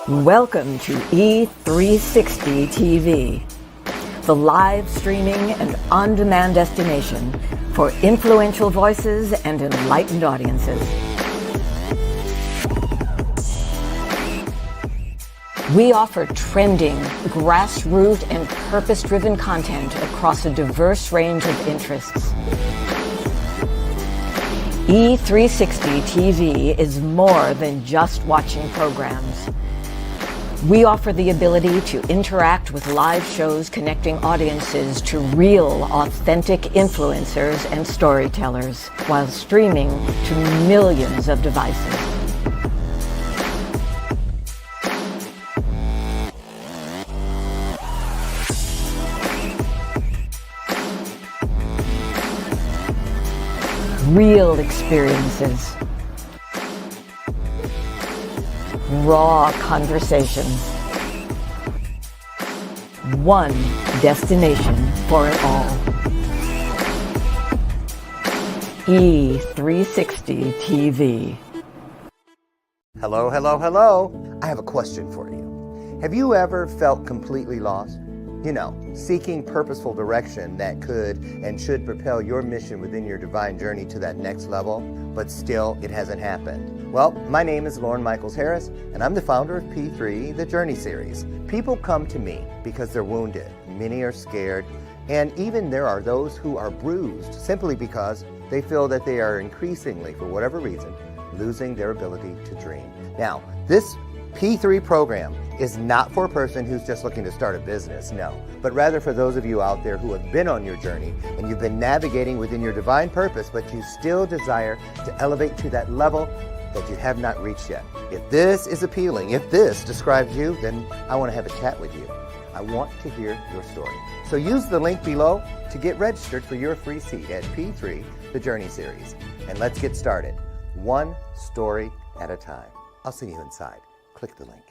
Welcome to E360 TV, the live streaming and on-demand destination for influential voices and enlightened audiences. We offer trending, grassroots, and purpose-driven content across a diverse range of interests. E360 TV is more than just watching programs. We offer the ability to interact with live shows connecting audiences to real, authentic influencers and storytellers while streaming to millions of devices. Real experiences. Raw conversations. One destination for it all. E360 TV. Hello, hello, hello. I have a question for you. Have you ever felt completely lost? You know, seeking purposeful direction that could and should propel your mission within your divine journey to that next level, but still it hasn't happened. Well, my name is Lauren Michaels Harris, and I'm the founder of P3, the Journey Series. People come to me because they're wounded. Many are scared, and even there are those who are bruised simply because they feel that they are increasingly, for whatever reason, losing their ability to dream. Now, this P3 program is not for a person who's just looking to start a business, no, but rather for those of you out there who have been on your journey and you've been navigating within your divine purpose, but you still desire to elevate to that level that you have not reached yet. If this is appealing, if this describes you, then I want to have a chat with you. I want to hear your story. So use the link below to get registered for your free seat at P3, the Journey Series. And let's get started, one story at a time. I'll see you inside. Click the link.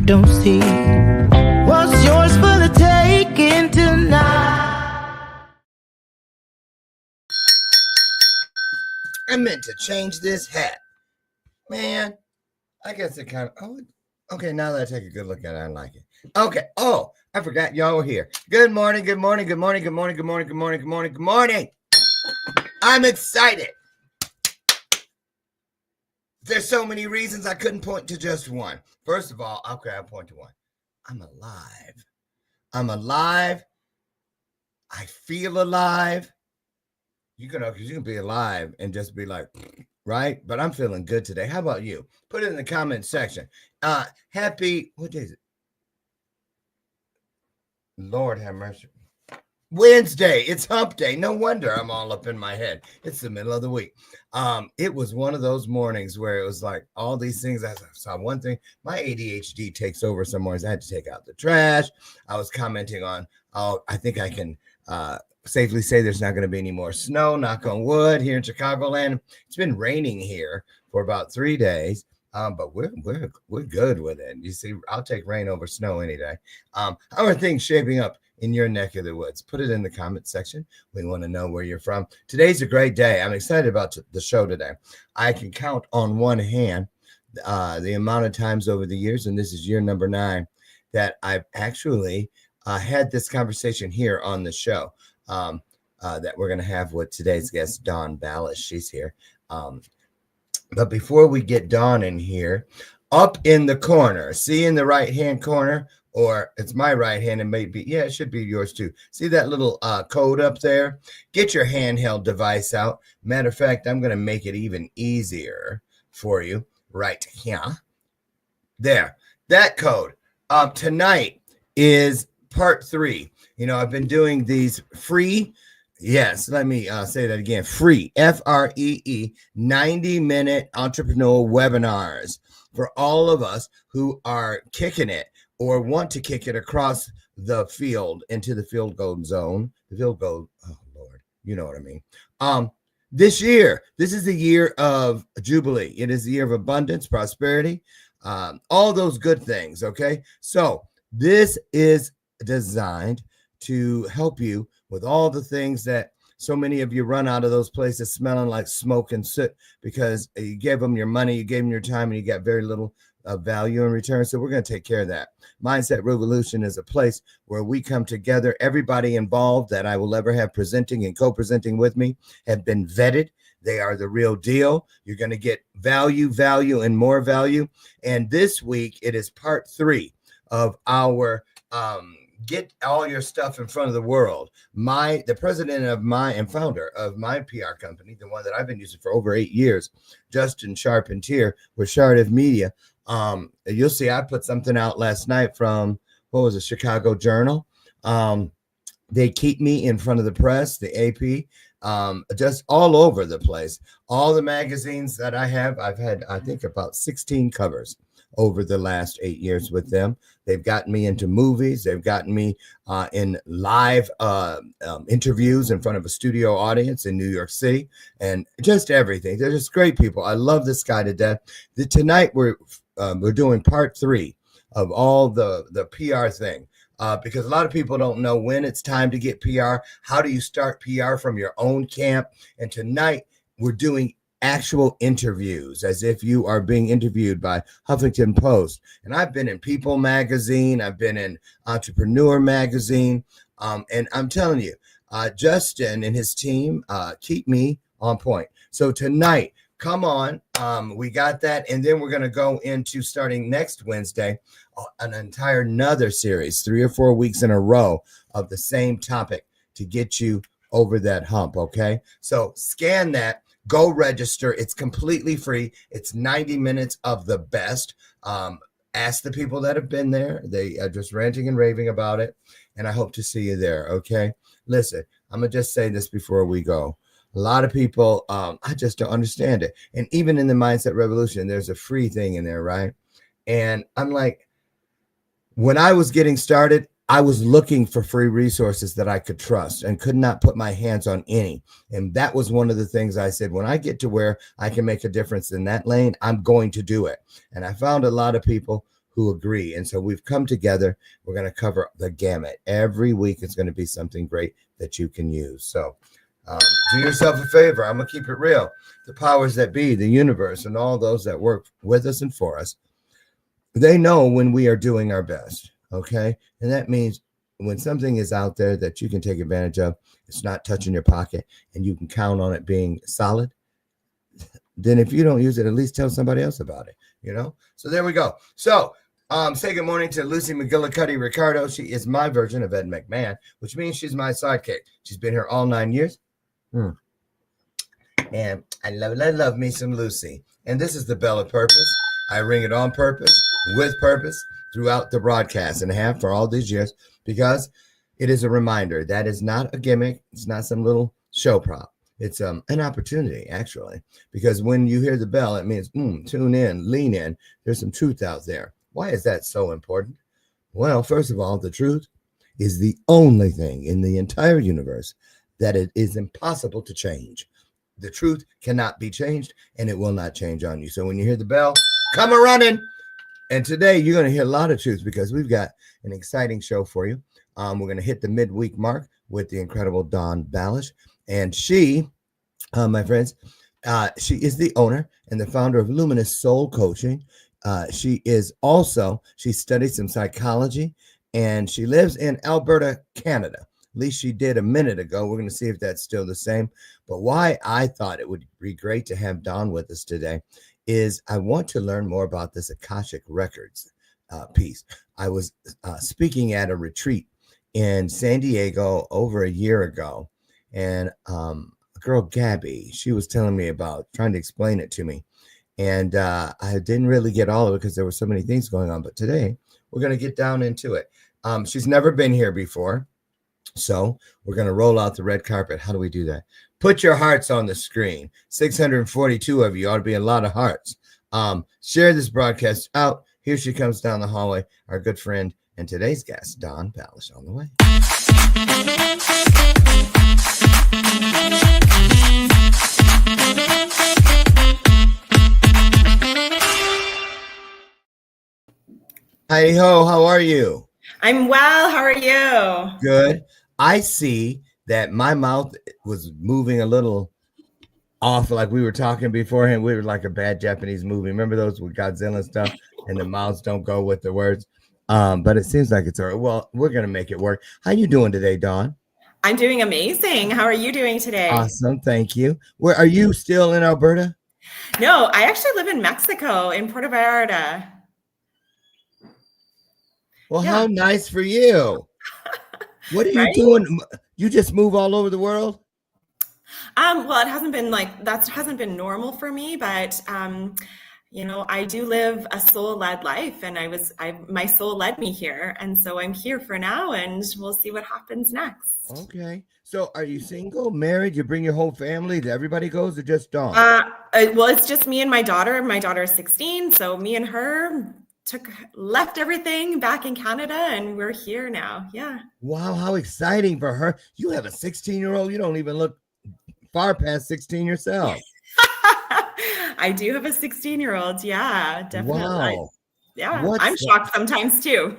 Don't see what's yours for the taking tonight. I meant to change this hat. Man, I guess it kind of, oh, okay, now that I take a good look at it, I like it. Okay, oh, I forgot y'all were here. Good morning, good morning, good morning, good morning, good morning, good morning, good morning, good morning. I'm excited. There's so many reasons I couldn't point to just one. First of all, okay, I'll point to one. I'm alive. I'm alive. I feel alive. You can be alive and just be like, right? But I'm feeling good today. How about you? Put it in the comment section. Happy, what day is it? Lord have mercy. Wednesday. It's hump day. No wonder I'm all up in my head. It's the middle of the week. It was one of those mornings where it was like all these things. I saw one thing. My ADHD takes over some mornings. I had to take out the trash. I was commenting on, I think I can safely say there's not going to be any more snow, knock on wood, here in Chicagoland. It's been raining here for about 3 days. But we're good with it. You see, I'll take rain over snow any day. How are things shaping up in your neck of the woods? Put it in the comment section. We want to know where you're from. Today's a great day. I'm excited about the show today. I can count on one hand the amount of times over the years, and this is year number 9, that I've actually had this conversation here on the show that we're going to have with today's guest, DAWN BALASH. She's here. But before we get Dawn in here, up in the corner, see in the right-hand corner, or it's my right hand, and maybe, yeah, it should be yours too. See that little code up there? Get your handheld device out. Matter of fact, I'm going to make it even easier for you right here. There, that code. Tonight is part 3. You know, I've been doing these free, yes, let me say that again, free, FREE, 90-minute entrepreneurial webinars for all of us who are kicking it or want to kick it across the field into the field goal zone. The field goal, oh, Lord, you know what I mean. This year, this is the year of Jubilee. It is the year of abundance, prosperity, all those good things, okay? So this is designed to help you with all the things that so many of you run out of those places smelling like smoke and soot because you gave them your money, you gave them your time, and you got very little value in return. So we're going to take care of that. Mindset Revolution is a place where we come together. Everybody involved that I will ever have presenting and co-presenting with me have been vetted. They are the real deal. You're going to get value, and more value. And this week, it is part 3 of our get all your stuff in front of the world. The president of and founder of my PR company, the one that I've been using for over 8 years, Justin Charpentier with Shardiv Media. You'll see I put something out last night from, what was it, Chicago Journal. They keep me in front of the press, the AP, just all over the place. All the magazines that I've had, I think, about 16 covers over the last 8 years with them. They've gotten me into movies. They've gotten me in live interviews in front of a studio audience in New York City, and just everything. They're just great people. I love this guy to death. Tonight we're doing part 3 of all the PR thing. Because a lot of people don't know when it's time to get PR. How do you start PR from your own camp? And tonight we're doing actual interviews as if you are being interviewed by Huffington Post. And I've been in People magazine. I've been in Entrepreneur magazine. And I'm telling you, Justin and his team keep me on point. So tonight, come on. We got that. And then we're going to go into, starting next Wednesday, an entire another series, 3 or 4 weeks in a row of the same topic to get you over that hump. Okay. So scan that, go register. It's completely free. It's 90 minutes of the best. Ask the people that have been there. They are just ranting and raving about it. And I hope to see you there. Okay. Listen, I'm going to just say this before we go. A lot of people, I just don't understand it. And even in the Mindset Revolution, there's a free thing in there, right? And I'm like, when I was getting started, I was looking for free resources that I could trust and could not put my hands on any. And that was one of the things I said, when I get to where I can make a difference in that lane, I'm going to do it. And I found a lot of people who agree. And so we've come together. We're going to cover the gamut. Every week is going to be something great that you can use. So do yourself a favor. I'm going to keep it real. The powers that be, the universe, and all those that work with us and for us, they know when we are doing our best, okay? And that means when something is out there that you can take advantage of, it's not touching your pocket, and you can count on it being solid, then if you don't use it, at least tell somebody else about it, So there we go. So say good morning to Lucy McGillicuddy Ricardo. She is my version of Ed McMahon, which means she's my sidekick. She's been here all 9 years. And I love me some Lucy. And this is the bell of purpose. I ring it on purpose, with purpose, throughout the broadcast and have for all these years, because it is a reminder. That is not a gimmick. It's not some little show prop. It's an opportunity, actually, because when you hear the bell, it means tune in, lean in. There's some truth out there. Why is that so important? Well, first of all, the truth is the only thing in the entire universe that it is impossible to change. The truth cannot be changed, and it will not change on you. So when you hear the bell, come a running. And today you're going to hear a lot of truths because we've got an exciting show for you. We're going to hit the midweek mark with the incredible DAWN BALASH. And she, my friends, she is the owner and the founder of Luminous Soul Coaching. She studied some psychology, and she lives in Alberta, Canada. At least she did a minute ago. We're going to see if that's still the same. But why I thought it would be great to have Dawn with us today is I want to learn more about this Akashic Records piece. I was speaking at a retreat in San Diego over a year ago, and a girl, Gabby, she was telling me about trying to explain it to me. And I didn't really get all of it because there were so many things going on. But today we're going to get down into it. She's never been here before. So we're going to roll out the red carpet. How do we do that? Put your hearts on the screen. 642 of you ought to be a lot of hearts. Share this broadcast out. Here she comes down the hallway, our good friend and today's guest, DAWN BALASH, on the way. Hi ho, how are you? I'm well. How are you? Good. I see that my mouth was moving a little off, like we were talking beforehand. We were like a bad Japanese movie. Remember those with Godzilla and stuff, and the mouths don't go with the words. But it seems like it's all right. Well, we're gonna make it work. How you doing today, Dawn? I'm doing amazing. How are you doing today? Awesome, thank you. Where are you? Still in Alberta? No, I actually live in Mexico, in Puerto Vallarta. Well, How nice for you. What are you doing? You just move all over the world? Well, it hasn't been that hasn't been normal for me, but I do live a soul-led life, and my soul led me here, and so I'm here for now, and we'll see what happens next. Okay. So are you single, married? You bring your whole family? Everybody goes, or just Dawn? Well, it's just me and my daughter. My daughter is 16, so me and her left everything back in Canada, and we're here now. Yeah. Wow, how exciting for her. You have a 16-year-old. You don't even look far past 16 yourself. I do have a 16-year-old. Yeah, definitely. Wow. I'm shocked sometimes too.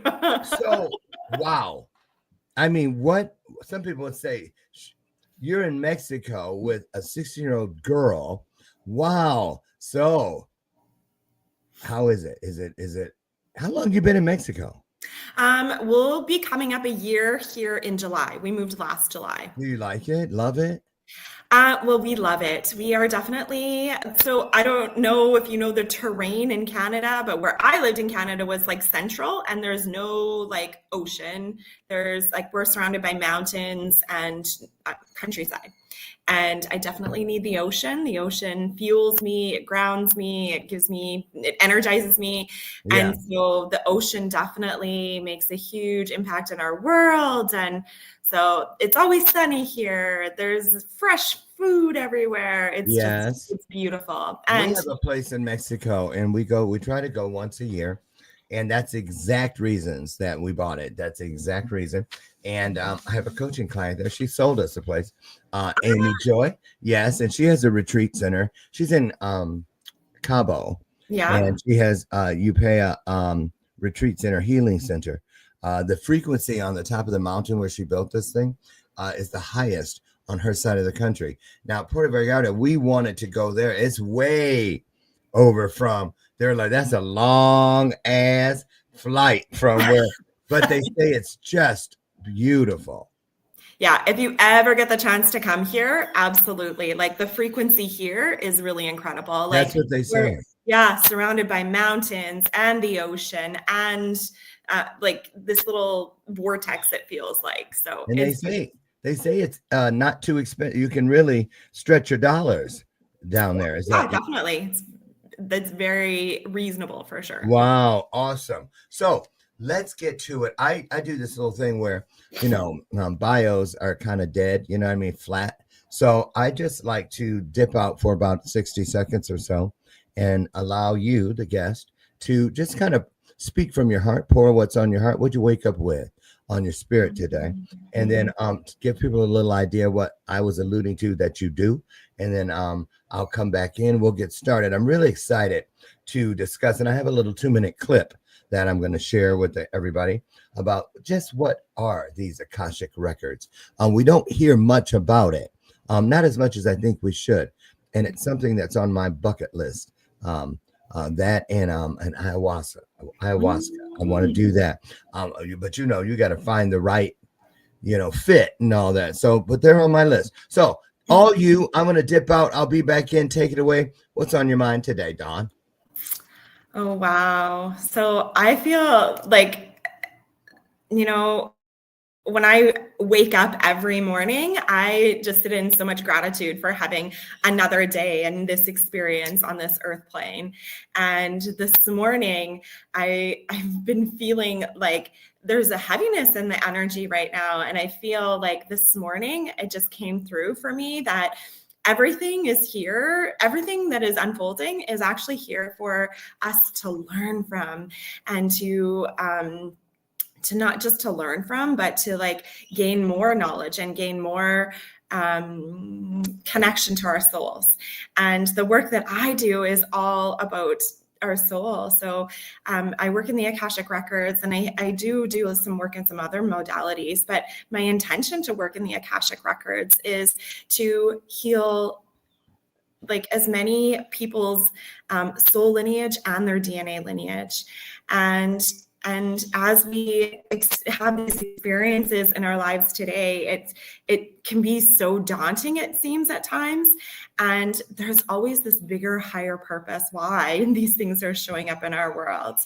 So, wow. I mean, some people would say, you're in Mexico with a 16-year-old girl. Wow. So how is it? Is it, how long have you been in Mexico? We'll be coming up a year here in July. We moved last July. Do you like it? Love it? Well, we love it. We are definitely, so I don't know if you know the terrain in Canada, but where I lived in Canada was central, and there's no ocean. There's we're surrounded by mountains and countryside. And I definitely need the ocean. The ocean fuels me, it grounds me, it energizes me. Yeah. And so the ocean definitely makes a huge impact in our world. And so it's always sunny here. There's fresh food everywhere. It's beautiful. And we have a place in Mexico, and we try to go once a year. And that's the exact reasons that we bought it. That's the exact reason. And I have a coaching client there. She sold us a place, Amy Joy. Yes. And she has a retreat center. She's in Cabo. Yeah. And she has Upea Retreat Center, Healing Center. The frequency on the top of the mountain where she built this thing is the highest on her side of the country. Now, Puerto Vallarta, we wanted to go there. It's way over from, they're like, that's a long ass flight from where, but they say it's just beautiful. yeah, if you ever get the chance to come here, absolutely. Like the frequency here is really incredible. Like That's what they we're, say. yeah, surrounded by mountains and the ocean and like this little vortex, it feels like. So And it's they say it's not too expensive. You can really stretch your dollars down there. Is yeah, that definitely. That's very reasonable for sure. wow? Awesome. So let's get to it. I do this little thing where, bios are kind of dead, you know what I mean? Flat. So I just like to dip out for about 60 seconds or so and allow you, the guest, to just kind of speak from your heart, pour what's on your heart. What'd you wake up with on your spirit today? And then to give people a little idea what I was alluding to that you do. And then I'll come back in. We'll get started. I'm really excited to discuss, and I have a little 2-minute clip that I'm going to share with everybody about just what are these Akashic records. We don't hear much about it, not as much as I think we should. And it's something that's on my bucket list. That and ayahuasca. I want to do that. But you got to find the right, fit and all that. So, but they're on my list. So I'm going to dip out. I'll be back in. Take it away. What's on your mind today, Dawn? Oh, wow. So I feel like, when I wake up every morning, I just sit in so much gratitude for having another day and this experience on this earth plane. And this morning, I've been feeling like there's a heaviness in the energy right now. And I feel like this morning, it just came through for me that everything is here. Everything that is unfolding is actually here for us to learn from and to not just to learn from, but to like gain more knowledge and gain more connection to our souls. And the work that I do is all about our soul. So I work in the Akashic records, and I do some work in some other modalities, but my intention to work in the Akashic records is to heal like as many people's soul lineage and their DNA lineage. And as we have these experiences in our lives today, it can be so daunting, it seems at times. And there's always this bigger, higher purpose why these things are showing up in our world.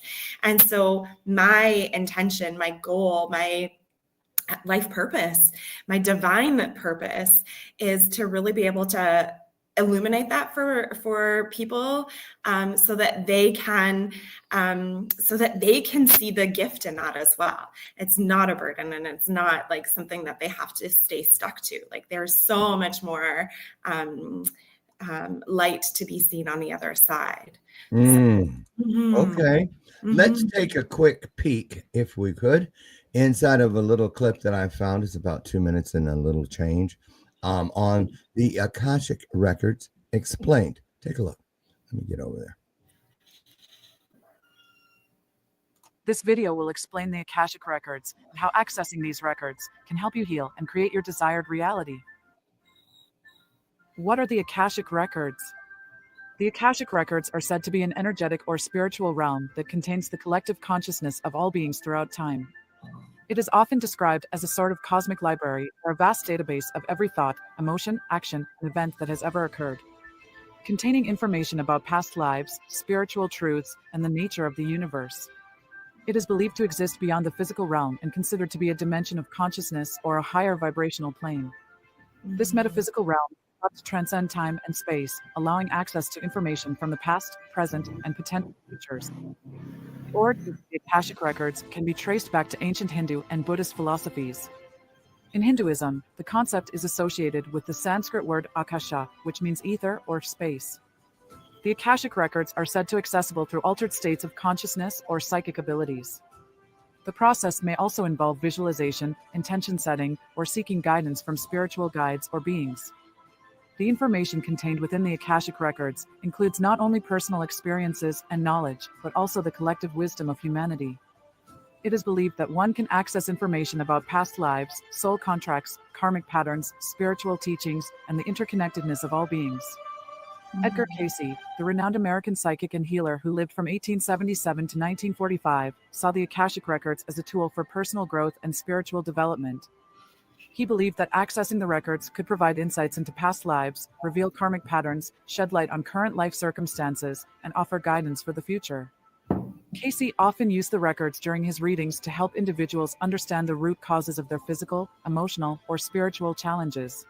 And so my intention, my goal, my life purpose, my divine purpose is to really be able to illuminate that for people so that they can see the gift in that as well. It's not a burden, and it's not like something that they have to stay stuck to. Like there's so much more light to be seen on the other side. Okay. Let's take a quick peek, if we could, inside of a little clip that I found. It's about 2 minutes and a little change. On the Akashic records explained. Take a look. Let me get over there. This video will explain the Akashic records and how accessing these records can help you heal and create your desired reality. What are the Akashic records? The Akashic records are said to be an energetic or spiritual realm that contains the collective consciousness of all beings throughout time. It is often described as a sort of cosmic library or a vast database of every thought, emotion, action, and event that has ever occurred, containing information about past lives, spiritual truths, and the nature of the universe. It is believed to exist beyond the physical realm and considered to be a dimension of consciousness or a higher vibrational plane. This metaphysical realm helps transcend time and space, allowing access to information from the past, present, and potential futures. The origins of the Akashic records can be traced back to ancient Hindu and Buddhist philosophies. In Hinduism, the concept is associated with the Sanskrit word akasha, which means ether or space. The Akashic records are said to be accessible through altered states of consciousness or psychic abilities. The process may also involve visualization, intention setting, or seeking guidance from spiritual guides or beings. The information contained within the Akashic records includes not only personal experiences and knowledge, but also the collective wisdom of humanity. It is believed that one can access information about past lives, soul contracts, karmic patterns, spiritual teachings, and the interconnectedness of all beings. Edgar Cayce, the renowned American psychic and healer who lived from 1877 to 1945, saw the Akashic records as a tool for personal growth and spiritual development. He believed that accessing the records could provide insights into past lives, reveal karmic patterns, shed light on current life circumstances, and offer guidance for the future. Casey often used the records during his readings to help individuals understand the root causes of their physical, emotional, or spiritual challenges.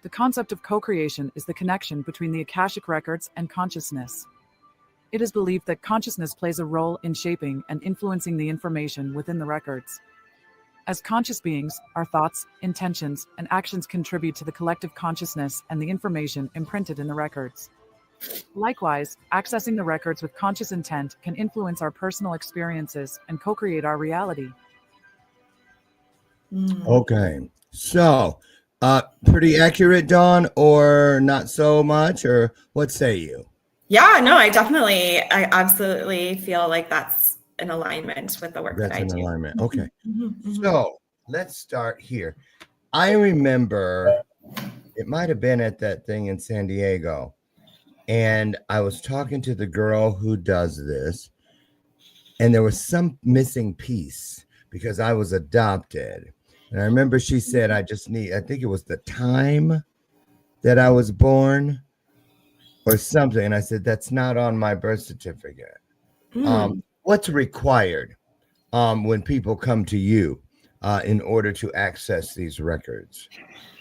The concept of co-creation is the connection between the Akashic records and consciousness. It is believed that consciousness plays a role in shaping and influencing the information within the records. As conscious beings, our thoughts, intentions, and actions contribute to the collective consciousness and the information imprinted in the records. Likewise, accessing the records with conscious intent can influence our personal experiences and co-create our reality. Okay. So, pretty accurate, Dawn, or not so much, or what say you? Yeah, no, I absolutely feel like that's in alignment with the work that I do. That's in alignment. Okay. So let's start here. I remember it might have been at that thing in San Diego, and I was talking to the girl who does this, and there was some missing piece because I was adopted. And I remember she said, I think it was the time that I was born or something. And I said, that's not on my birth certificate. What's required when people come to you in order to access these records?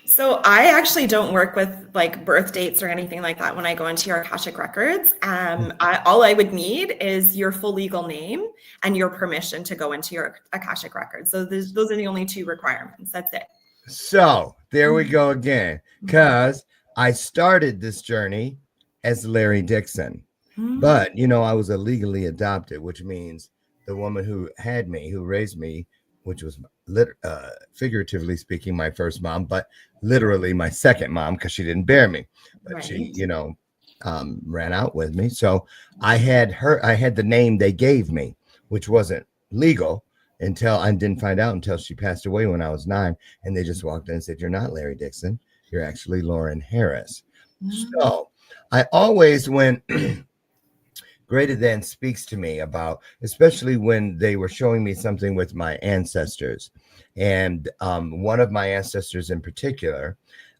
So I actually don't work with like birth dates or anything like that when I go into your Akashic records. All I would need is your full legal name and your permission to go into your Akashic records. So those are the only two requirements. That's it. So there we go again, because I started this journey as Larry Dixon, but I was illegally adopted, which means the woman who had me, who raised me, which was figuratively speaking my first mom, but literally my second mom because she didn't bear me, but right. She ran out with me. So I had the name they gave me, which wasn't legal until I didn't find out until she passed away when I was 9, and they just walked in and said, you're not Larry Dixon, you're actually Lauren Harris. So I always went Greater Than speaks to me about, especially when they were showing me something with my ancestors. And one of my ancestors in particular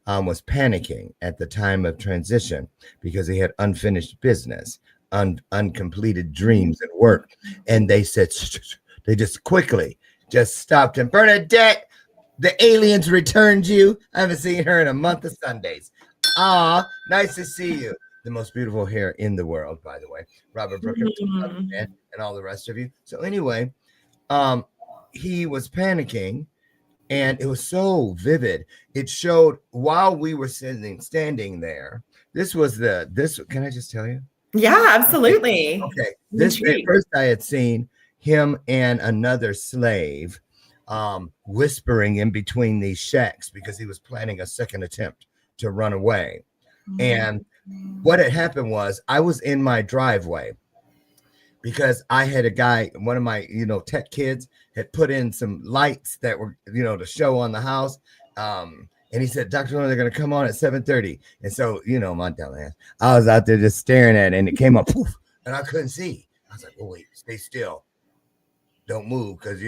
was panicking at the time of transition because he had unfinished business, uncompleted dreams and work. And they said, they just quickly just stopped him. Bernadette, the aliens returned you. I haven't seen her in a month of Sundays. Nice to see you. The most beautiful hair in the world, by the way. Robert Brooker and all the rest of you. So anyway, he was panicking, and it was so vivid. It showed while we were standing there. This. Can I just tell you? Yeah, absolutely. Okay. This at first I had seen him and another slave whispering in between these shacks because he was planning a second attempt to run away. And what had happened was I was in my driveway because I had a guy, one of my, tech kids had put in some lights that were, to show on the house. And he said, Dr. Lorna, they're going to come on at 7:30. And so, my dumb ass, I was out there just staring at it, and it came up, poof, and I couldn't see. I was like, oh, wait, stay still. Don't move because,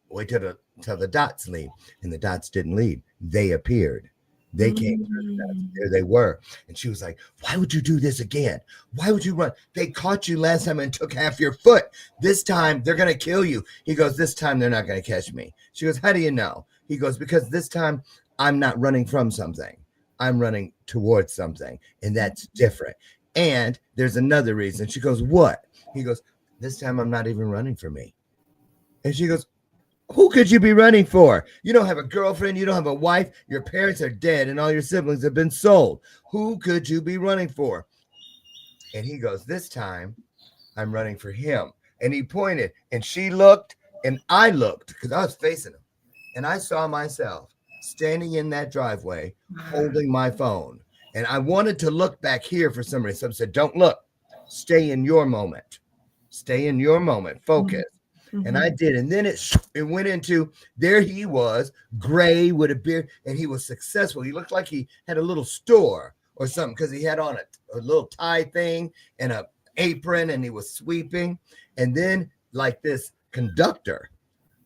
wait till the dots leave. And the dots didn't leave. They appeared. They came through the dots. There they were. And she was like, why would you do this again? Why would you run? They caught you last time and took half your foot. This time, they're going to kill you. He goes, this time, they're not going to catch me. She goes, how do you know? He goes, because this time, I'm not running from something. I'm running towards something. And that's different. And there's another reason. She goes, what? He goes, this time, I'm not even running for me. And she goes, who could you be running for? You don't have a girlfriend. You don't have a wife. Your parents are dead and all your siblings have been sold. Who could you be running for? And he goes, this time I'm running for him. And he pointed, and she looked, and I looked because I was facing him. And I saw myself standing in that driveway holding my phone. And I wanted to look back here for some reason. Someone said, don't look. Stay in your moment. Stay in your moment. Focus. And I did. And then it went into, there he was, gray with a beard, and he was successful. He looked like he had a little store or something because he had on a little tie thing and an apron, and he was sweeping. And then like this conductor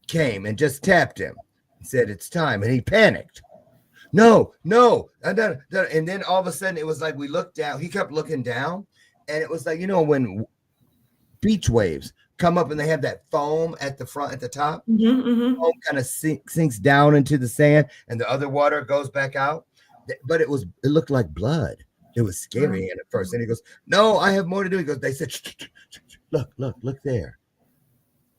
came and just tapped him. He said, it's time. And he panicked. No. And then all of a sudden it was like we looked down. He kept looking down. And it was like, you know, when beach waves come up and they have that foam at the front, at the top, foam kind of sinks down into the sand and the other water goes back out. But it looked like blood. It was scary at first. And he goes, no, I have more to do. He goes, they said, look there.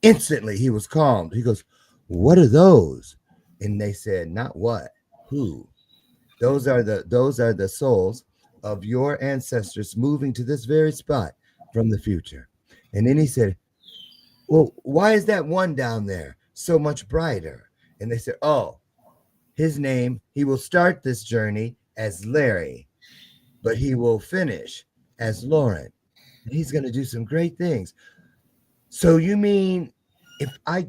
Instantly he was calmed. He goes, what are those? And they said, not what, who? Those are the souls of your ancestors moving to this very spot from the future. And then he said, well, why is that one down there so much brighter? And they said, oh, his name, he will start this journey as Larry, but he will finish as Lauren. And he's going to do some great things. So you mean if I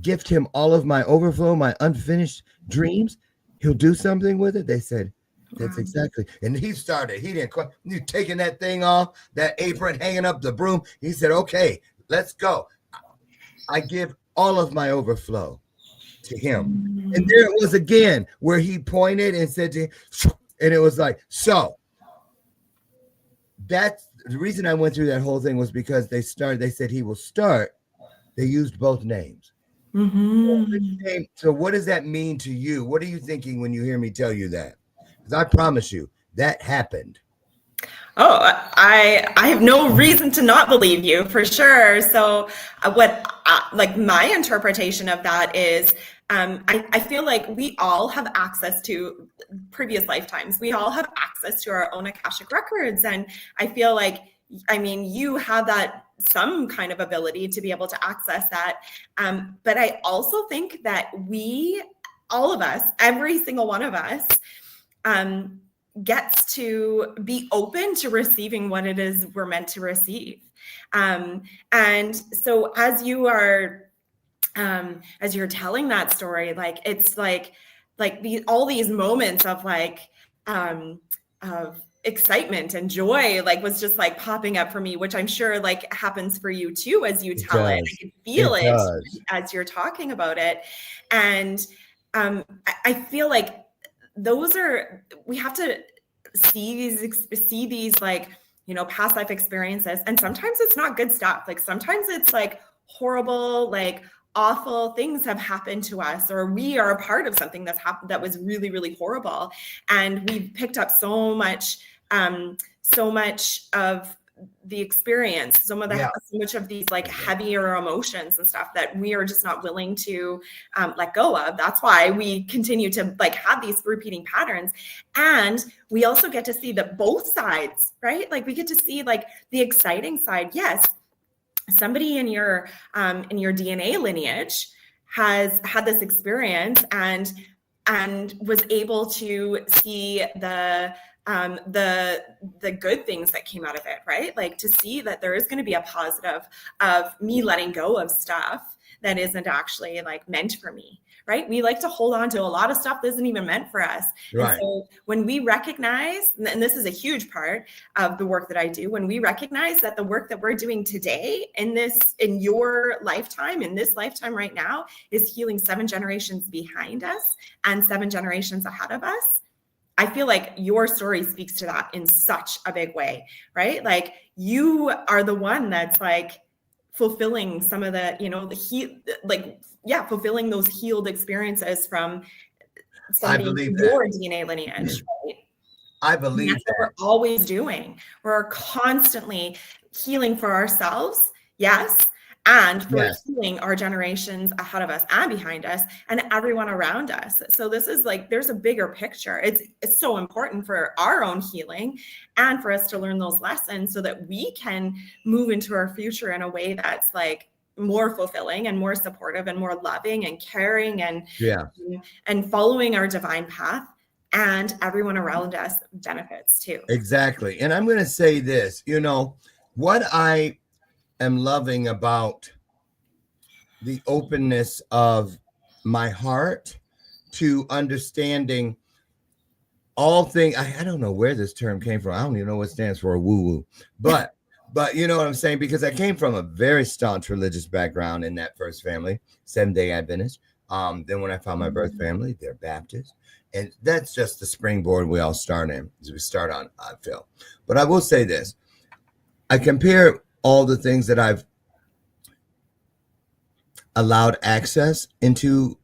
gift him all of my overflow, my unfinished dreams, he'll do something with it? They said, that's exactly. And he started. He didn't quite. He taking that thing off, that apron, hanging up the broom. He said, okay, let's go. I give all of my overflow to him. And there it was again, where he pointed and said to him, and it was like, so that's the reason I went through that whole thing was because they said he will start. They used both names. So what does that mean to you? What are you thinking when you hear me tell you that? Because I promise you that happened. Oh, I have no reason to not believe you, for sure. So like my interpretation of that is, I feel like we all have access to previous lifetimes. We all have access to our own Akashic records. And I feel like, I mean, you have that some kind of ability to be able to access that. But I also think that all of us, every single one of us, gets to be open to receiving what it is we're meant to receive. And so as you're telling that story, like, it's like all these moments of of excitement and joy, like, was just like popping up for me, which I'm sure like happens for you too, as you tell it. I can feel it as you're talking about it. And I feel like we have to see these like, you know, past life experiences. And sometimes it's not good stuff. Like sometimes it's like horrible, like awful things have happened to us, or we are a part of something that's happened that was really, really horrible. And we've picked up so much of the experience, so much of these like heavier emotions and stuff that we are just not willing to let go of. That's why we continue to like have these repeating patterns. And we also get to see that both sides, right? Like we get to see like the exciting side. Yes, somebody in your DNA lineage has had this experience and was able to see the good things that came out of it, right? Like to see that there is going to be a positive of me letting go of stuff that isn't actually like meant for me, right? We like to hold on to a lot of stuff that isn't even meant for us. Right. And so when we recognize, and this is a huge part of the work that I do, when we recognize that the work that we're doing today in your lifetime, in this lifetime right now, is healing 7 generations behind us and 7 generations ahead of us, I feel like your story speaks to that in such a big way, right? Like you are the one that's like fulfilling some of the, you know, fulfilling those healed experiences from somebody in your DNA lineage, right? I believe that's what we're always doing. We're constantly healing for ourselves, yes, and for healing our generations ahead of us and behind us and everyone around us. So this is like, there's a bigger picture. It's so important for our own healing and for us to learn those lessons so that we can move into our future in a way that's like more fulfilling and more supportive and more loving and caring and following our divine path, and everyone around us benefits too. Exactly. And I'm going to say this, you know, what I am loving about the openness of my heart to understanding all things. I don't know where this term came from. I don't even know what it stands for, woo-woo. But you know what I'm saying? Because I came from a very staunch religious background in that first family, 7-day Adventist. Then when I found my birth family, they're Baptist. And that's just the springboard we all start in. We start on, I feel. But I will say this. I compare all the things that I've allowed access into.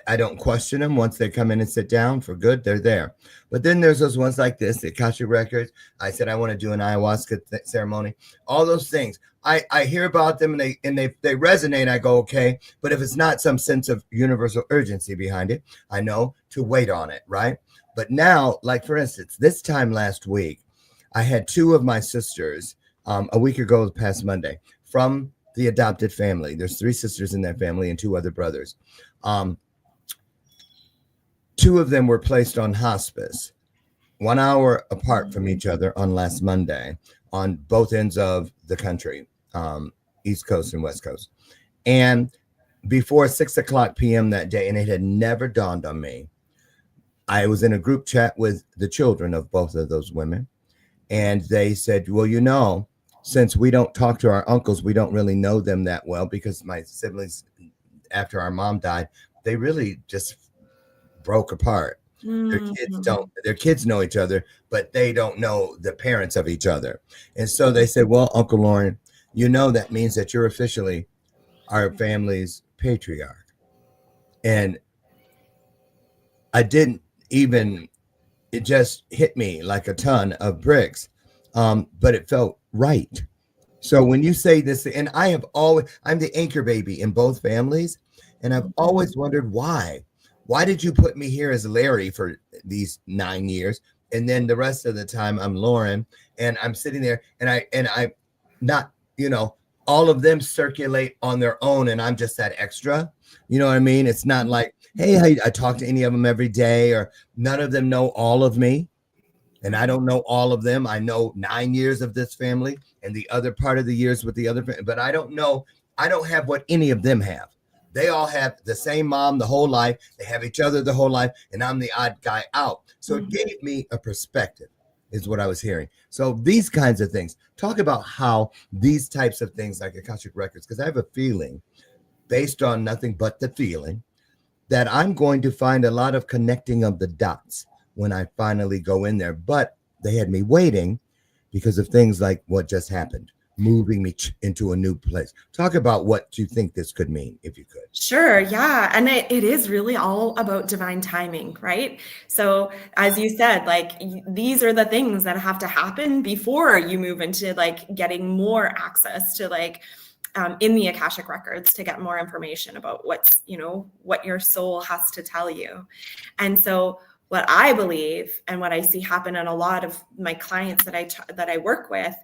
I don't question them. Once they come in and sit down for good, they're there. But then there's those ones like this, the Akashic records. I said I want to do an ayahuasca ceremony. All those things. I hear about them and they resonate. I go, okay. But if it's not some sense of universal urgency behind it, I know to wait on it, right? But now, like for instance, this time last week, I had two of my sisters a week ago, past Monday, from the adopted family. There's 3 sisters in that family and 2 other brothers. 2 of them were placed on hospice 1 hour apart from each other on last Monday on both ends of the country, East Coast and West Coast. And before 6:00 p.m. that day, and it had never dawned on me, I was in a group chat with the children of both of those women. And they said, well, you know, since we don't talk to our uncles, we don't really know them that well, because my siblings, after our mom died, they really just broke apart. Their kids know each other, but they don't know the parents of each other. And so they said, well, Uncle Lauren, you know, that means that you're officially our family's patriarch. And I didn't even, it just hit me like a ton of bricks. But it felt right. So when you say this, and I'm the anchor baby in both families, and I've always wondered why. Why did you put me here as Larry for these 9 years? And then the rest of the time I'm Lauren, and I'm sitting there, and I not, you know, all of them circulate on their own, and I'm just that extra. You know what I mean? It's not like, hey, I talk to any of them every day, or none of them know all of me. And I don't know all of them. I know 9 years of this family and the other part of the years with the other, but I don't have what any of them have. They all have the same mom the whole life. They have each other the whole life, and I'm the odd guy out. So it gave me a perspective, is what I was hearing. So these kinds of things, talk about how these types of things like Akashic Records, because I have a feeling, based on nothing but the feeling, that I'm going to find a lot of connecting of the dots when I finally go in there. But they had me waiting because of things like what just happened, moving me into a new place. Talk about what you think this could mean, if you could. Sure. Yeah. And it is really all about divine timing, right? So as you said, like these are the things that have to happen before you move into like getting more access to like in the Akashic records to get more information about what your soul has to tell you. And so what I believe and what I see happen in a lot of my clients that I work with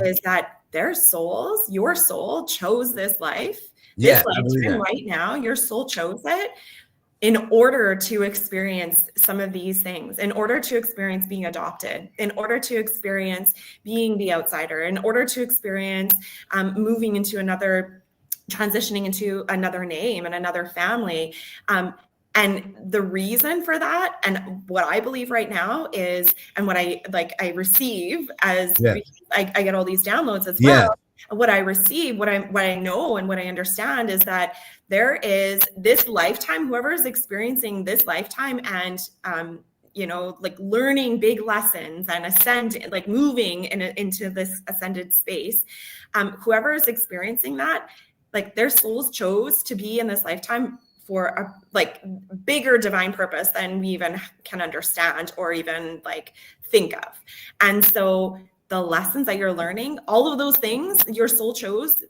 is that their souls, your soul chose this life, this lifetime right now, your soul chose it in order to experience some of these things, in order to experience being adopted, in order to experience being the outsider, in order to experience moving into transitioning into another name and another family. And the reason for that, and what I believe right now is, and what I receive as I get all these downloads as well. What I receive, what I know and what I understand is that there is this lifetime, whoever is experiencing this lifetime and like learning big lessons and moving into this ascended space, whoever is experiencing that, like their souls chose to be in this lifetime for a like bigger divine purpose than we even can understand or even like think of. And so the lessons that you're learning, all of those things, your soul chose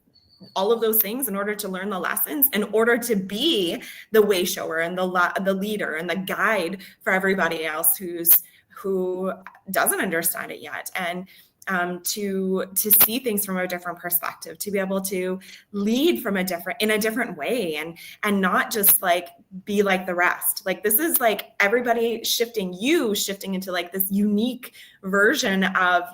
all of those things in order to learn the lessons, in order to be the way shower and the leader and the guide for everybody else who doesn't understand it yet. And to see things from a different perspective, to be able to lead in a different way, and not just like be like the rest. Like this is like everybody shifting into like this unique version of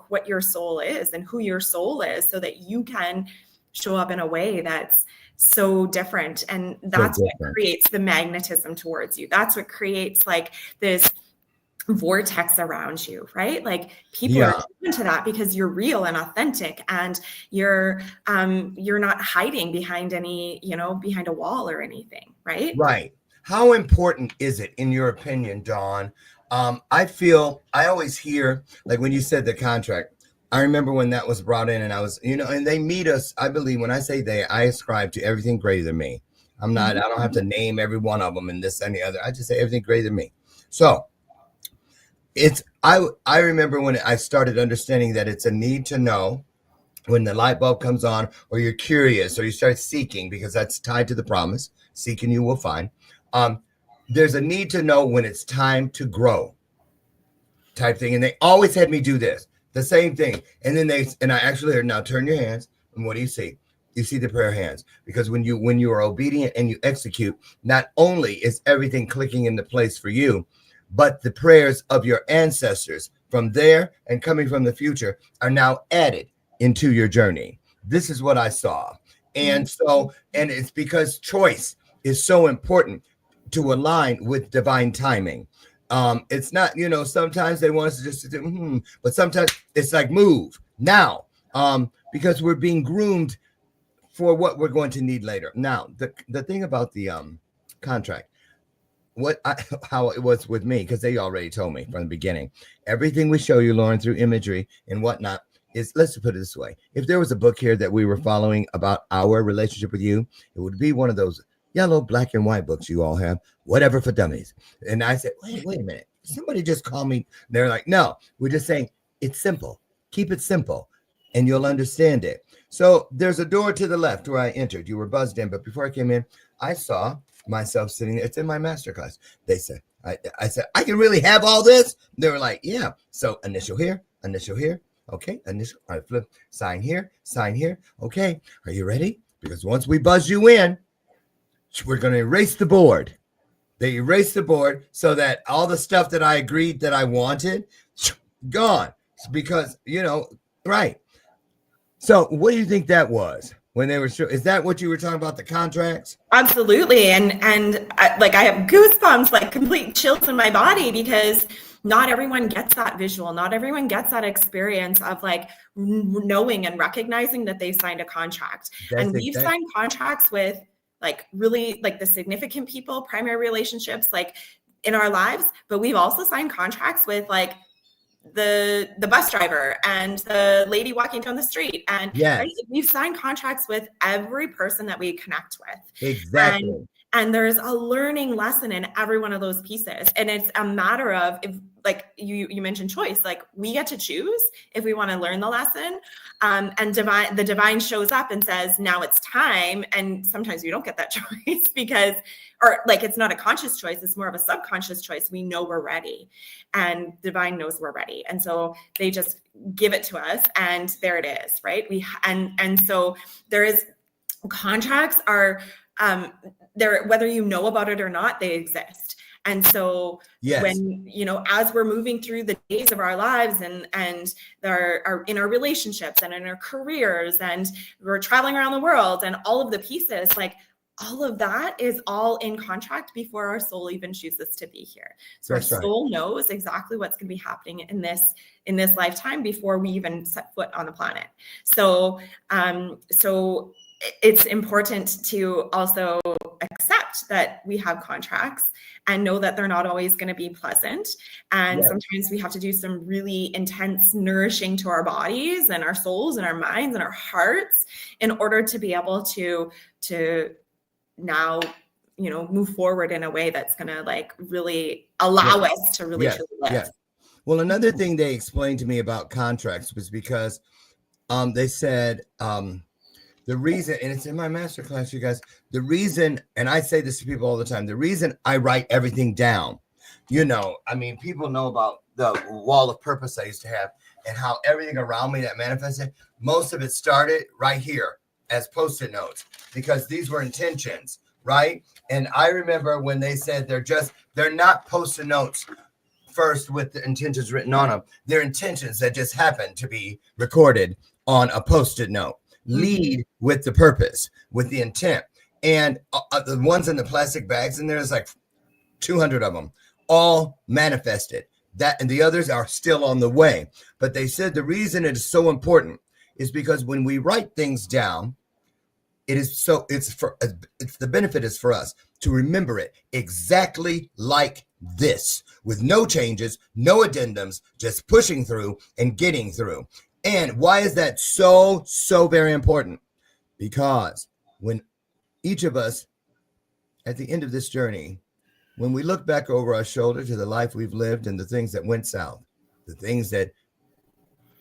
what your soul is and who your soul is, so that you can show up in a way that's so different. And that's what creates the magnetism towards you. That's what creates like this vortex around you, right? Like people are into that because you're real and authentic, and you're not hiding behind any, behind a wall or anything, right? Right. How important is it, in your opinion, Dawn? I always hear, like when you said the contract, I remember when that was brought in, and I was, and they meet us. I believe when I say they, I ascribe to everything greater than me. I don't have to name every one of them and this and the other. I just say everything greater than me. So I remember when I started understanding that it's a need to know when the light bulb comes on, or you're curious, or you start seeking, because that's tied to the promise. Seek and you will find. There's a need to know when it's time to grow, type thing. And they always had me do this, the same thing. And then I actually heard, now turn your hands. And what do you see? You see the prayer hands, because when you are obedient and you execute, not only is everything clicking into place for you, but the prayers of your ancestors from there and coming from the future are now added into your journey. This is what I saw. And it's because choice is so important to align with divine timing. It's not, sometimes they want us to just do, but sometimes it's like move now, because we're being groomed for what we're going to need later. Now, the thing about the contract, how it was with me, because they already told me from the beginning, everything we show you, Lauren, through imagery and whatnot, is, let's put it this way. If there was a book here that we were following about our relationship with you, it would be one of those yellow, black, and white books you all have, whatever for dummies. And I said, wait a minute. Somebody just called me. They're like, no, we're just saying it's simple. Keep it simple and you'll understand it. So there's a door to the left where I entered. You were buzzed in, but before I came in, I saw myself sitting there. It's in my masterclass. They said, I said, I can really have all this? They were like, yeah. So initial here. Okay, initial. All right, flip. Sign here. Okay, are you ready? Because once we buzz you in, we're going to erase the board. They erased the board so that all the stuff that I agreed that I wanted, gone. Because, right. So what do you think that was when they were sure? Is that what you were talking about, the contracts? Absolutely. And I have goosebumps, like complete chills in my body, because not everyone gets that visual. Not everyone gets that experience of like knowing and recognizing that they signed a contract. And we've signed contracts with like really like the significant people, primary relationships, like in our lives, but we've also signed contracts with like the bus driver and the lady walking down the street. And right, we've signed contracts with every person that we connect with. Exactly. And there's a learning lesson in every one of those pieces. And it's a matter of, if, like you mentioned choice, like we get to choose if we want to learn the lesson. And the divine shows up and says, now it's time. And sometimes we don't get that choice because, or like, it's not a conscious choice. It's more of a subconscious choice. We know we're ready, and divine knows we're ready. And so they just give it to us, and there it is. Right. And so there is, contracts are, there, whether you know about it or not, they exist. And so when, as we're moving through the days of our lives and are in our relationships and in our careers, and we're traveling around the world and all of the pieces, like all of that is all in contract before our soul even chooses to be here. So our soul knows exactly what's going to be happening in this lifetime before we even set foot on the planet. So, it's important to also accept that we have contracts and know that they're not always going to be pleasant. And sometimes we have to do some really intense nourishing to our bodies and our souls and our minds and our hearts in order to be able to now, move forward in a way that's going to like really allow us to really truly live. Yeah. Well, another thing they explained to me about contracts was because they said, the reason, and it's in my masterclass, you guys, the reason, and I say this to people all the time, the reason I write everything down, people know about the wall of purpose I used to have and how everything around me that manifested, most of it started right here as Post-it notes, because these were intentions, right? And I remember when they said they're not Post-it notes first with the intentions written on them. They're intentions that just happen to be recorded on a Post-it note. Lead with the purpose, with the intent. And the ones in the plastic bags in there's like 200 of them, all manifested that, and the others are still on the way. But they said the reason it is so important is because when we write things down, it's the benefit is for us to remember it exactly like this, with no changes, no addendums, just pushing through and getting through. And why is that so very important? Because when each of us at the end of this journey, when we look back over our shoulder to the life we've lived and the things that went south, the things that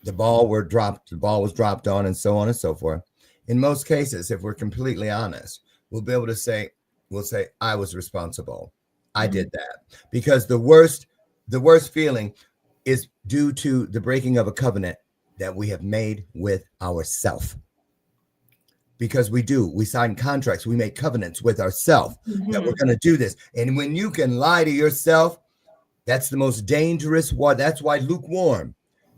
the ball was dropped on, and so on and so forth. In most cases, if we're completely honest, we'll be able to say, I was responsible. I did that. Because the worst feeling is due to the breaking of a covenant that we have made with ourselves. Because we sign contracts, we make covenants with ourselves that we're going to do this. And when you can lie to yourself, that's the most dangerous one. That's why lukewarm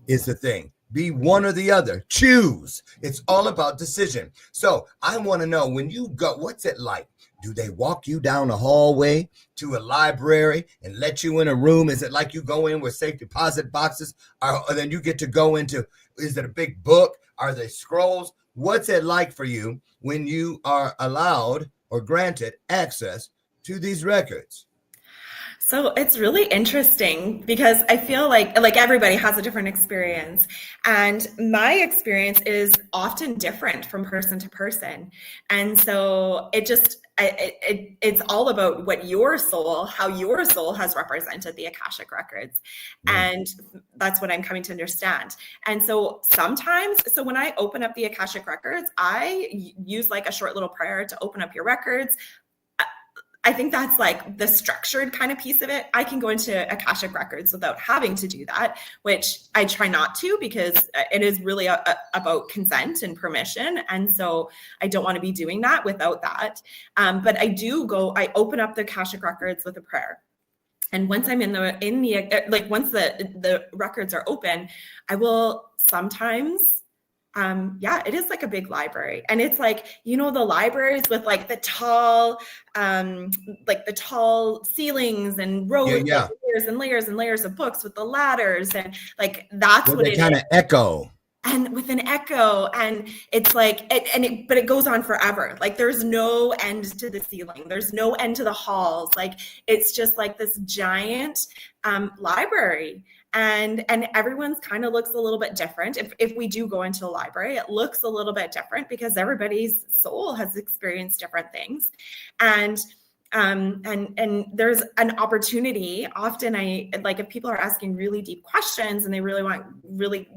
is the thing. Be one or the other. Choose. It's all about decision. So I want to know, when you go, what's it like? Do they walk you down a hallway to a library and let you in a room? Is it like you go in with safe deposit boxes? Or then you get to go into, is it a big book? Are they scrolls? What's it like for you when you are allowed or granted access to these records? So it's really interesting because I feel like everybody has a different experience, and my experience is often different from person to person. And so it's all about how your soul has represented the Akashic records. And that's what I'm coming to understand. And so so when I open up the Akashic records, I use like a short little prayer to open up your records. I think that's like the structured kind of piece of it. I can go into Akashic records without having to do that, which I try not to, because it is really about consent and permission. And so I don't want to be doing that without that. But I open up the Akashic records with a prayer. And once I'm once the records are open, I will sometimes, it is like a big library, and it's like, the libraries with like the tall ceilings and rows of layers and layers and layers of books with the ladders, and like that's what it kind of echo. And with an echo, and it's like, but it goes on forever. Like there's no end to the ceiling. There's no end to the halls. Like it's just like this giant library. And everyone's kind of looks a little bit different. If we do go into a library, it looks a little bit different because everybody's soul has experienced different things. And there's an opportunity. Often if people are asking really deep questions and they really want really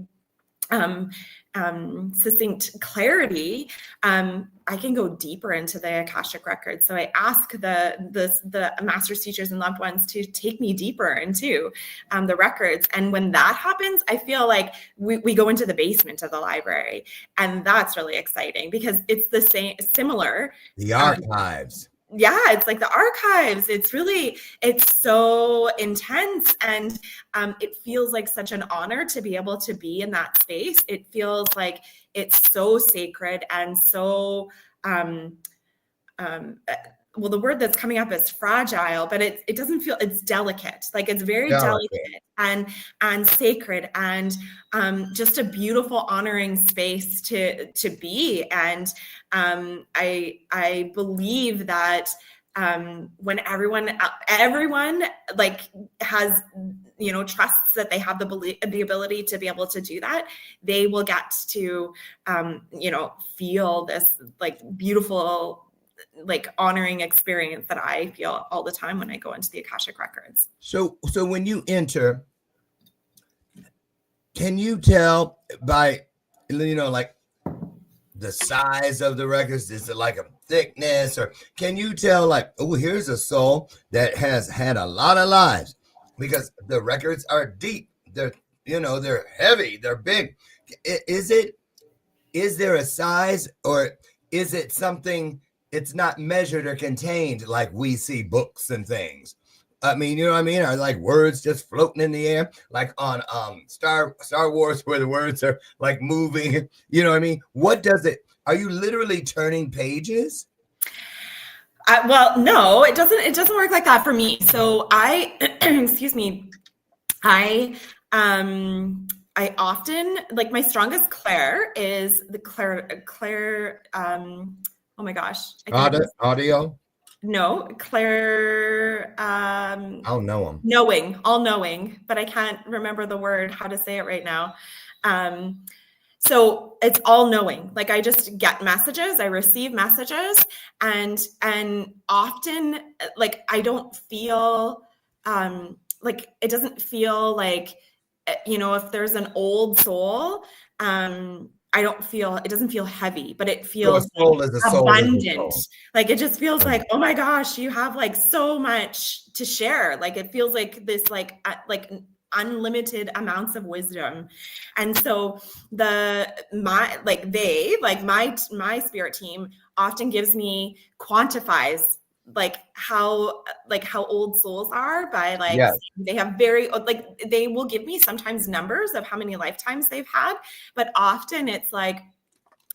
succinct clarity, I can go deeper into the Akashic records. So I ask the masters, teachers, and loved ones to take me deeper into the records. And when that happens, I feel like we go into the basement of the library, and that's really exciting because it's similar. The archives. It's like the archives. It's so intense, and it feels like such an honor to be able to be in that space. It feels like it's so sacred and so the word that's coming up is fragile, but it doesn't feel, it's delicate. Like it's very delicate and sacred, and just a beautiful honoring space to be. And I believe that when everyone like has, trusts that they have the ability to be able to do that, they will get to feel this like beautiful, like honoring experience that I feel all the time when I go into the Akashic records. So when you enter, can you tell by, like the size of the records? Is it like a thickness, or can you tell like, oh, here's a soul that has had a lot of lives? Because the records are deep. They're heavy. They're big. Is there a size, or is it something? It's not measured or contained like we see books and things. I mean, you know what I mean? Are like words just floating in the air, like on Star Wars, where the words are like moving? You know what I mean? What does it? Are you literally turning pages? Well, no, it doesn't. It doesn't work like that for me. So excuse me. I I often, like, my strongest clair is the clair oh my gosh, I can never, Audio? no, clair I'll know them. knowing, all knowing, but I can't remember the word, how to say it right now. So it's all knowing. Like, I just get messages, I receive messages, and often, like, I don't feel like, it doesn't feel like, if there's an old soul, I don't feel, it doesn't feel heavy, but it So a feels soul is a soul is a abundant. soul. Like, it just feels Yeah. like, oh my gosh, you have like so much to share. Like, it feels like this, like unlimited amounts of wisdom. And so my spirit team often gives me, quantifies like how old souls are by, like, Yes. they have very, like, they will give me sometimes numbers of how many lifetimes they've had, but often it's like,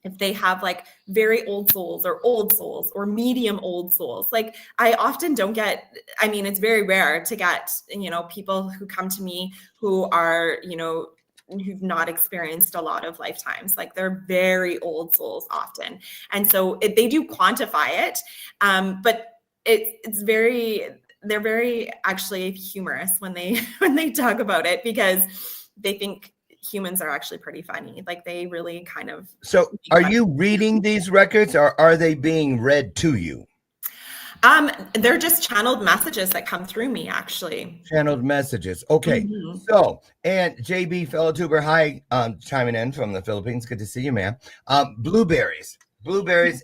if they have like very old souls or medium old souls, like, I often don't get, I mean, it's very rare to get, people who come to me who are, who've not experienced a lot of lifetimes. Like, they're very old souls often. And so they do quantify it. But they're very actually humorous when they, when they talk about it, because they think humans are actually pretty funny. Like, they really kind of. So are you reading these records, or are they being read to you? They're just channeled messages that come through me, actually. Channeled messages. Okay. Mhm. So, and JB fellow tuber, hi, chiming in from the Philippines. Good to see you, man. Blueberries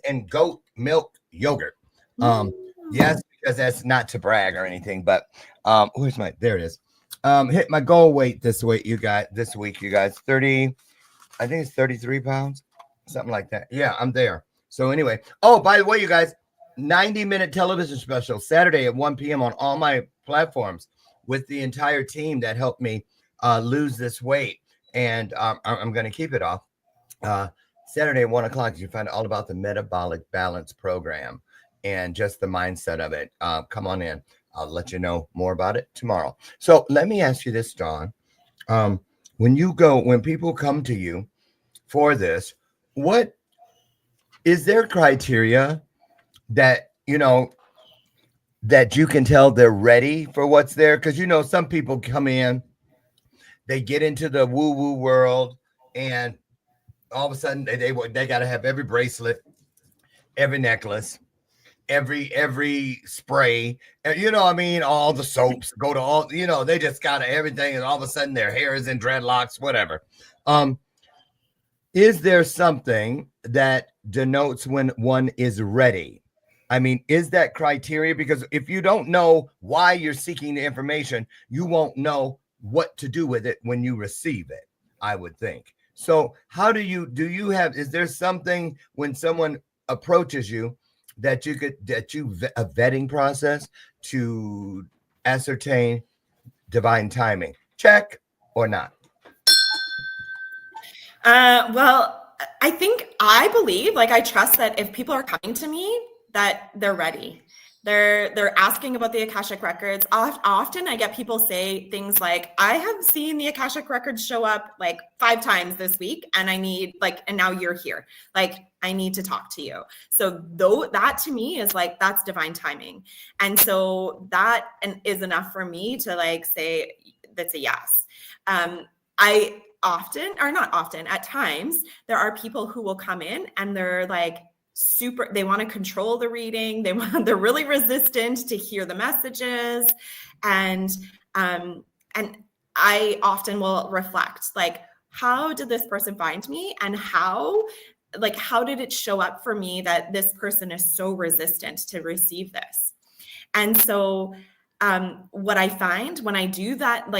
and goat milk yogurt. Yes, because that's not to brag or anything, but where's my, there it is. Hit my goal weight this week, you guys, 30, I think it's 33 pounds, something like that. Yeah, I'm there. So anyway, oh, by the way, you guys, 90-minute television special Saturday at 1 p.m. on all my platforms with the entire team that helped me lose this weight. And I'm going to keep it off. Saturday at 1 o'clock, you find out all about the metabolic balance program and just the mindset of it. Come on in. I'll let you know more about it tomorrow. So let me ask you this, Dawn. When people come to you for this, what is their criteria that, that you can tell they're ready for what's there? Because, some people come in, they get into the woo-woo world, and all of a sudden they got to have every bracelet, every necklace, every spray, and all the soaps, go to all, they just got everything, and all of a sudden their hair is in dreadlocks, whatever. Is there something that denotes when one is ready? I mean, is that criteria? Because if you don't know why you're seeking the information, you won't know what to do with it when you receive it, I would think. So how is there something when someone approaches you that a vetting process to ascertain divine timing? Check or not? Well, I believe, like, I trust that if people are coming to me, that they're ready. They're asking about the Akashic records. Often I get people say things like, I have seen the Akashic records show up like 5 times this week, and I need, like, and now you're here. Like, I need to talk to you. So that to me is like, that's divine timing. And so that is enough for me to, like, say that's a yes. At times, there are people who will come in and they're like, they want to control the reading. They're really resistant to hear the messages. And I often will reflect, like, how did this person find me, and how did it show up for me that this person is so resistant to receive this? And so what I find when I do that,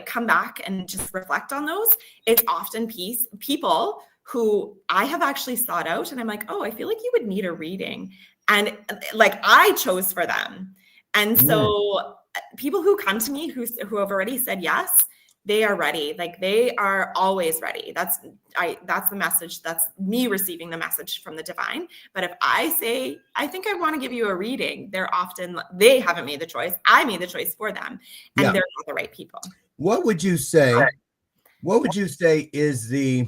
come back and just reflect on those, it's often people who I have actually sought out, and I'm like, oh, I feel like you would need a reading. And like, I chose for them. And so people who come to me who have already said yes, they are ready. Like they are always ready. That's the message. That's me receiving the message from the divine. But if I say, I think I want to give you a reading, they haven't made the choice. I made the choice for them, and they're not the right people. What would you say? What would you say is the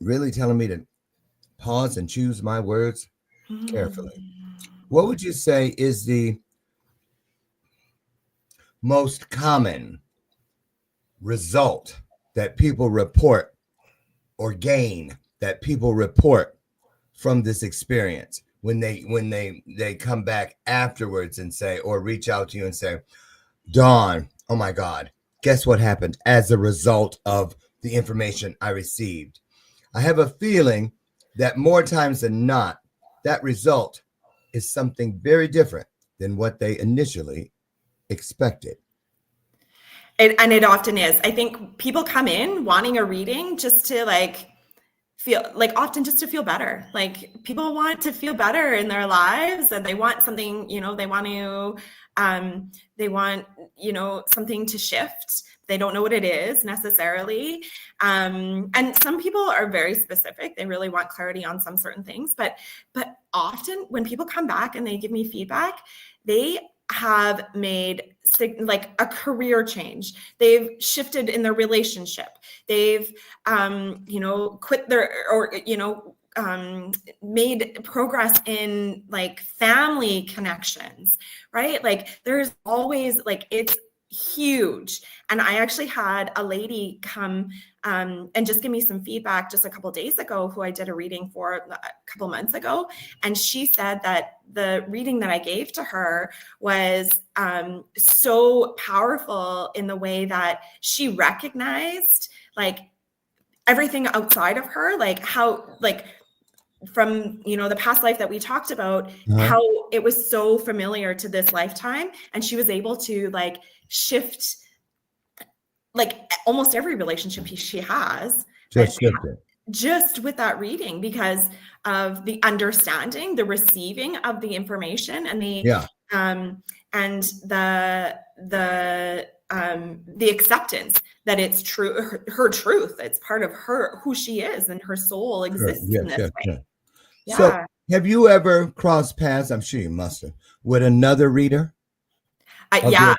really telling me to pause and choose my words carefully. What would you say is the most common result that people report or gain that people report from this experience when they come back afterwards and say, or reach out to you and say, Dawn, oh my God, guess what happened as a result of the information I received? I have a feeling that more times than not, that result is something very different than what they initially expected. And it often is. I think people come in wanting a reading just to often just to feel better. Like people want to feel better in their lives, and they want something, they want something to shift. They don't know what it is necessarily. And some people are very specific. They really want clarity on some certain things. But often when people come back and they give me feedback, they have made like a career change. They've shifted in their relationship. They've, quit made progress in like family connections, right? Like there's always it's huge. And I actually had a lady come and just give me some feedback just a couple of days ago, who I did a reading for a couple months ago. And she said that the reading that I gave to her was so powerful in the way that she recognized like everything outside of her, like how, like from, the past life that we talked about, how it was so familiar to this lifetime. And she was able to like shift like almost every relationship she has just with that reading, because of the understanding, the receiving of the information, and the acceptance that it's true, her truth. It's part of her, who she is, and her soul exists in this way. Yeah. So have you ever crossed paths, I'm sure you must have, with another reader? I have.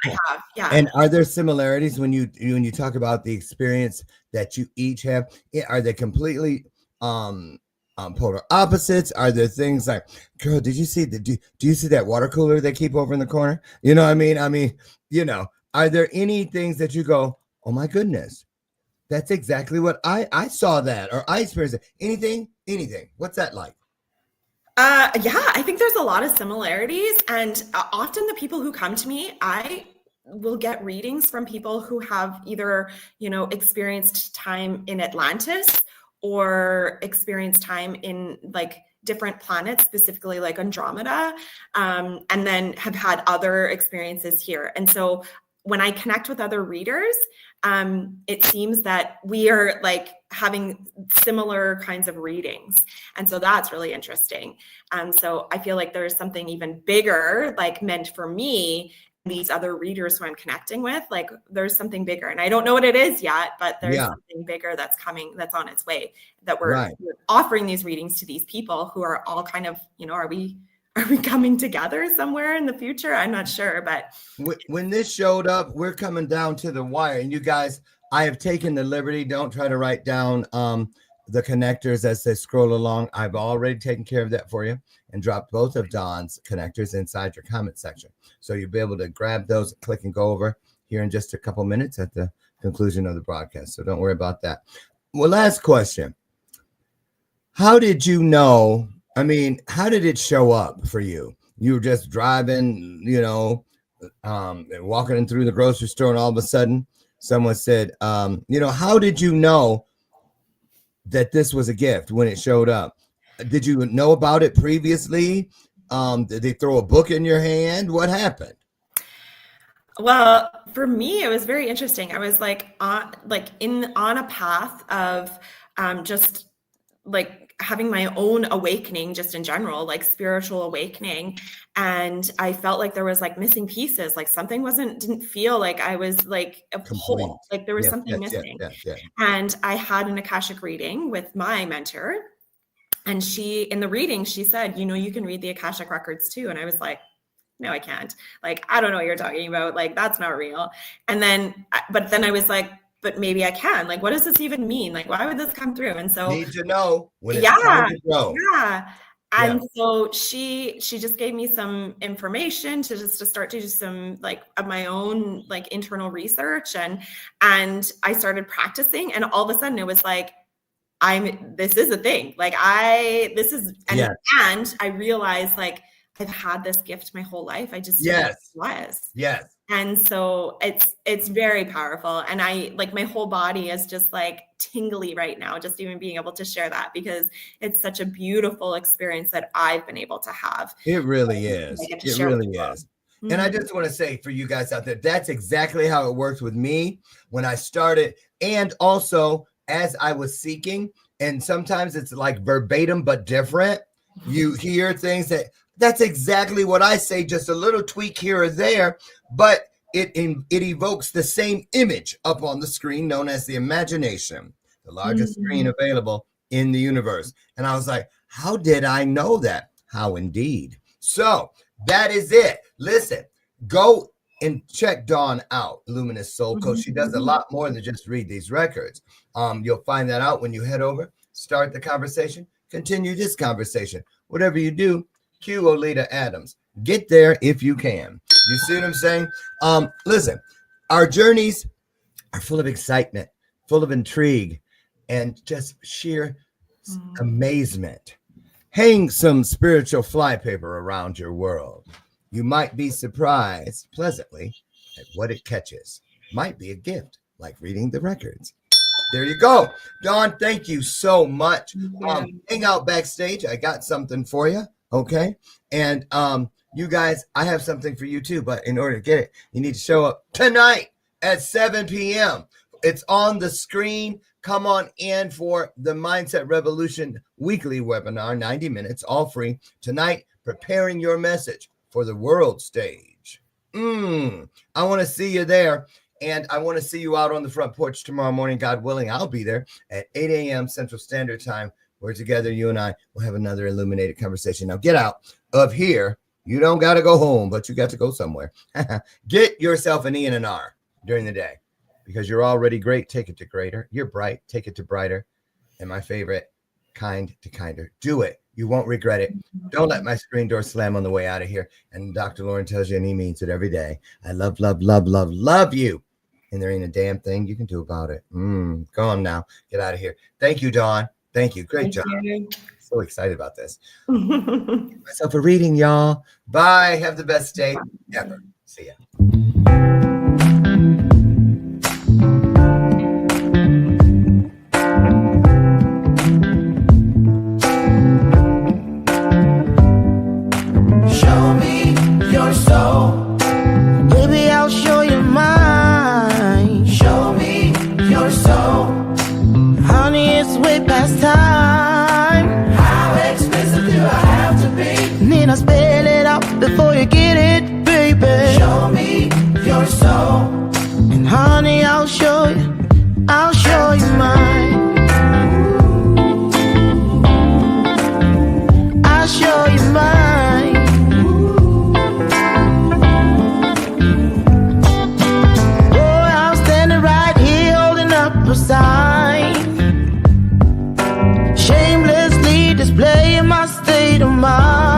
Yeah. And are there similarities when you talk about the experience that you each have? Are they completely polar opposites? Are there things like, girl, did you see do you see that water cooler they keep over in the corner? You know what I mean? Are there any things that you go, oh my goodness, that's exactly what I saw that, or I experienced it. Anything? What's that like? I think there's a lot of similarities, and often the people who come to me, I will get readings from people who have either, experienced time in Atlantis or experienced time in like different planets, specifically like Andromeda, and then have had other experiences here. And so when I connect with other readers, it seems that we are like having similar kinds of readings. And so that's really interesting. So I feel like there's something even bigger, like meant for me, these other readers who I'm connecting with, like there's something bigger, and I don't know what it is yet, but there's something bigger that's coming, that's on its way, that we're offering these readings to these people who are all kind of, are we coming together somewhere in the future? I'm not sure, but when this showed up, we're coming down to the wire, and you guys, I have taken the liberty, don't try to write down the connectors as they scroll along. I've already taken care of that for you and dropped both of Dawn's connectors inside your comment section. So you'll be able to grab those, click and go over here in just a couple minutes at the conclusion of the broadcast. So don't worry about that. Well, last question. How did you know? How did it show up for you? You were just driving, walking in through the grocery store, and all of a sudden someone said, how did you know that this was a gift when it showed up? Did you know about it previously? Did they throw a book in your hand? What happened? Well, for me, it was very interesting. I was on a path of just like having my own awakening just in general, like spiritual awakening. And I felt like there was like missing pieces, like something didn't feel like I was like a whole, like there was something missing. And I had an Akashic reading with my mentor, and in the reading, she said, you know, you can read the Akashic records too. And I was like, no, I can't. Like, I don't know what you're talking about. Like, that's not real. And then, but then I was like, but maybe I can. Like, what does this even mean? Like, why would this come through? And so need to know when it's time to grow. And so she just gave me some information to start to do some like of my own like internal research, and I started practicing, and all of a sudden it was like, this is a thing. Like and I realized like I've had this gift my whole life. I just was. Yes. And so it's very powerful. And I like my whole body is just like tingly right now, just even being able to share that, because it's such a beautiful experience that I've been able to have. It really is. It really is. Mm-hmm. And I just want to say for you guys out there, that's exactly how it worked with me when I started. And also as I was seeking, and sometimes it's like verbatim, but different. You hear things that's exactly what I say, just a little tweak here or there, but it evokes the same image up on the screen known as the imagination, the largest screen available in the universe. And I was like, how did I know that? How indeed. So that is it. Listen, go and check Dawn out, Luminous Soul Coach. She does a lot more than just read these records. You'll find that out when you head over, start the conversation, continue this conversation. Whatever you do, cue Olita Adams. Get there if you can. You see what I'm saying? Listen, our journeys are full of excitement, full of intrigue, and just sheer amazement. Hang some spiritual flypaper around your world. You might be surprised pleasantly at what it catches. Might be a gift, like reading the records. There you go. Dawn, thank you so much. Hang out backstage. I got something for you. Okay. And you guys, I have something for you too, but in order to get it, you need to show up tonight at 7 p.m. It's on the screen. Come on in for the Mindset Revolution weekly webinar, 90 minutes, all free. Tonight, preparing your message for the world stage. I want to see you there. And I want to see you out on the front porch tomorrow morning, God willing. I'll be there at 8 a.m. Central Standard Time, where together you and I will have another illuminated conversation. Now get out of here. You don't got to go home, but you got to go somewhere. Get yourself an E and an R during the day, because you're already great. Take it to greater. You're bright. Take it to brighter. And my favorite, kind to kinder. Do it. You won't regret it. Don't let my screen door slam on the way out of here. And Dr. Lauren tells you, and he means it every day, I love, love, love, love, love you. And there ain't a damn thing you can do about it. Go on now. Get out of here. Thank you, Dawn. Thank you. Great job. So excited about this. Give myself a reading, y'all. Bye. Have the best day ever. See ya. Show me your soul. Baby, I'll show you mine. Show me your soul. Honey, it's way past time. How expensive do I have to be? Need I spell it out before you get it, baby? Show me your soul. And honey, I'll show you mine. I'll show you mine. Boy, I'm standing right here holding up a sign, shamelessly displaying my state of mind.